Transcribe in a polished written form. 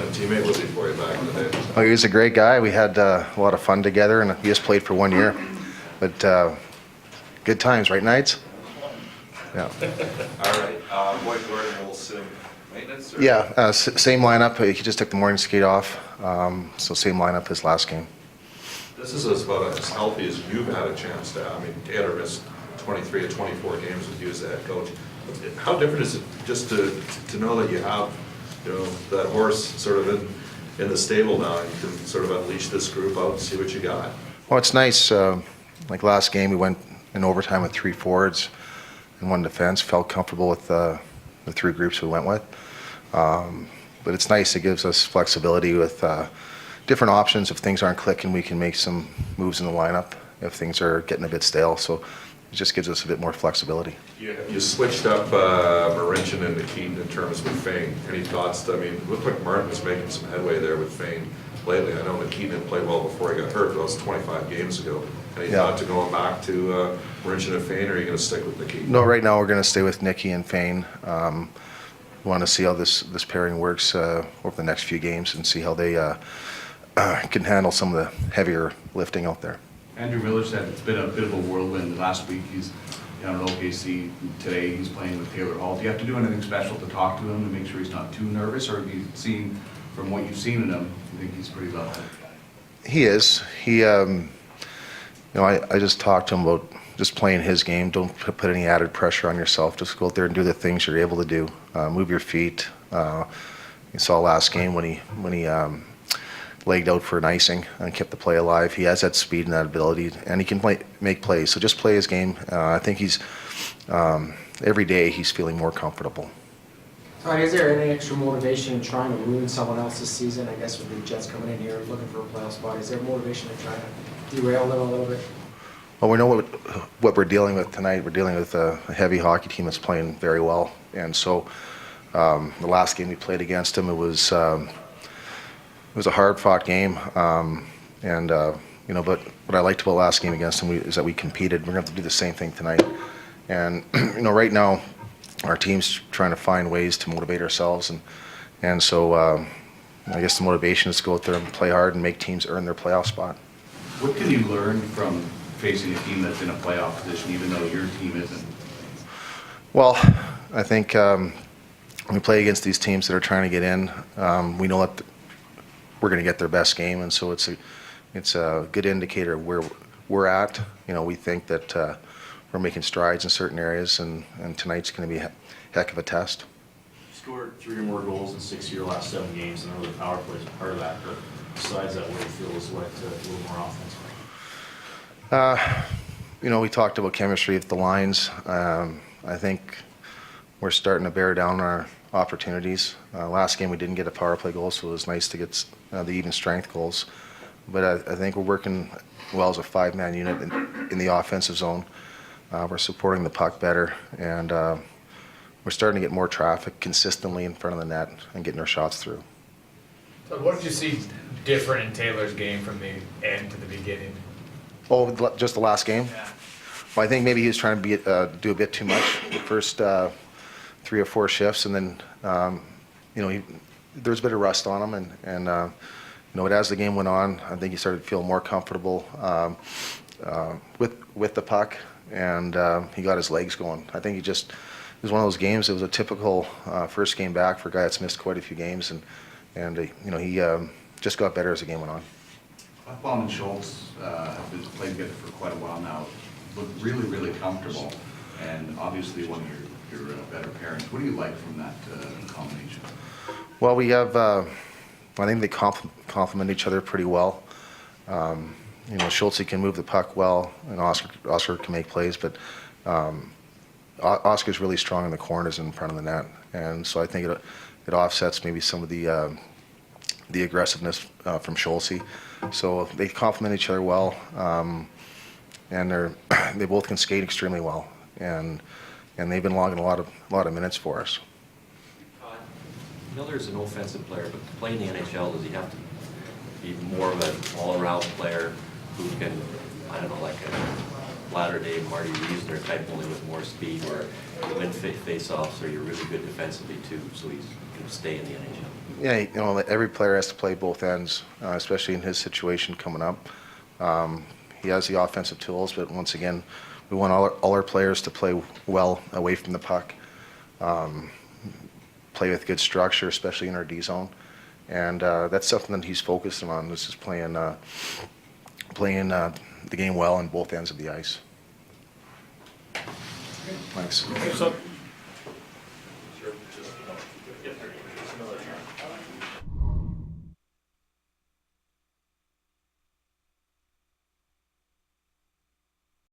kind of teammate was he for you back in the day? Oh, he was a great guy. We had a lot of fun together, and he just played for 1 year. But good times, right, Knights? Yeah. All right. Boyd Gordon will assume maintenance? Or? Yeah, same lineup. He just took the morning skate off, so same lineup as last game. This is about as healthy as you've had a chance to. I mean, Taylor missed 23 of 24 games with you as the head coach. How different is it just to know that you have, that horse sort of in the stable now, and you can sort of unleash this group out and see what you got? Well, it's nice. Like last game, we went in overtime with 3 forwards and 1 defense. Felt comfortable with the 3 groups we went with. But it's nice. It gives us flexibility with different options. If things aren't clicking, we can make some moves in the lineup if things are getting a bit stale. So it just gives us a bit more flexibility. You switched up Marincin and Keaton in terms with Fane. Any thoughts? I mean, it looked like Martin was making some headway there with Fane lately. I know Keaton didn't play well before he got hurt. That was 25 games ago. Any thought to going back to Marincin and Fane, or are you going to stick with the Keaton? No, right now we're going to stay with Nicky and Fane. We want to see how this pairing works over the next few games and see how they can handle some of the heavier lifting out there. Andrew Miller said it's been a bit of a whirlwind. Last week he's down at OKC. Today he's playing with Taylor Hall. Do you have to do anything special to talk to him to make sure he's not too nervous, or have you seen, from what you've seen in him, you think he's pretty level? He is. I just talked to him about just playing his game. Don't put any added pressure on yourself. Just go out there and do the things you're able to do. Move your feet. You saw last game when he legged out for an icing and kept the play alive. He has that speed and that ability, and he can make plays. So just play his game. I think he's every day he's feeling more comfortable. Todd, is there any extra motivation in trying to ruin someone else's season? I guess with the Jets coming in here looking for a playoff spot, is there motivation to try to derail them a little bit? Well, we know what we're dealing with tonight. We're dealing with a heavy hockey team that's playing very well, and so the last game we played against him, it was a hard-fought game, but what I liked about last game against him is that we competed. We're going to have to do the same thing tonight, and right now our team's trying to find ways to motivate ourselves, and so I guess the motivation is to go out there and play hard and make teams earn their playoff spot. What can you learn from facing a team that's in a playoff position, even though your team isn't? Well, I think when we play against these teams that are trying to get in, we know that we're going to get their best game, and so it's a good indicator of where we're at. We think that we're making strides in certain areas, and tonight's going to be a heck of a test. You scored 3 or more goals in 6 of your last 7 games, and I know the power play is part of that, but besides that, what do you feel is what a little more offense? We talked about chemistry with the lines. I think we're starting to bear down our opportunities. Last game we didn't get a power play goal, so it was nice to get the even strength goals. But I think we're working well as a 5-man unit in the offensive zone. We're supporting the puck better, and we're starting to get more traffic consistently in front of the net and getting our shots through. So what did you see different in Taylor's game from the end to the beginning? Oh, just the last game? Yeah. Well, I think maybe he was trying to do a bit too much the first 3 or 4 shifts, and then there was a bit of rust on him, and as the game went on, I think he started to feel more comfortable with the puck, and he got his legs going. I think it was one of those games. It was a typical first game back for a guy that's missed quite a few games, and he just got better as the game went on. Buffon and Schultz have been playing together for quite a while now. Look really, really comfortable, and obviously one of your better pairings. What do you like from that combination? Well, we have. I think they complement each other pretty well. Schultz can move the puck well, and Oscar can make plays, but Oscar's really strong in the corners in front of the net, and so I think it offsets maybe some of the aggressiveness from Schultz. So they complement each other well, and they both can skate extremely well, and they've been logging a lot of minutes for us. Miller's an offensive player, but to play in the NHL, does he have to be more of an all-around player who can, like a latter-day Marty Reisner type, only with more speed, or win face-offs, or you're really good defensively too, so he's can stay in the NHL? Yeah, you know, every player has to play both ends, especially in his situation coming up. He has the offensive tools, but once again, we want all our players to play well away from the puck, play with good structure, especially in our D zone. And that's something that he's focusing on. This is playing the game well on both ends of the ice. Thanks.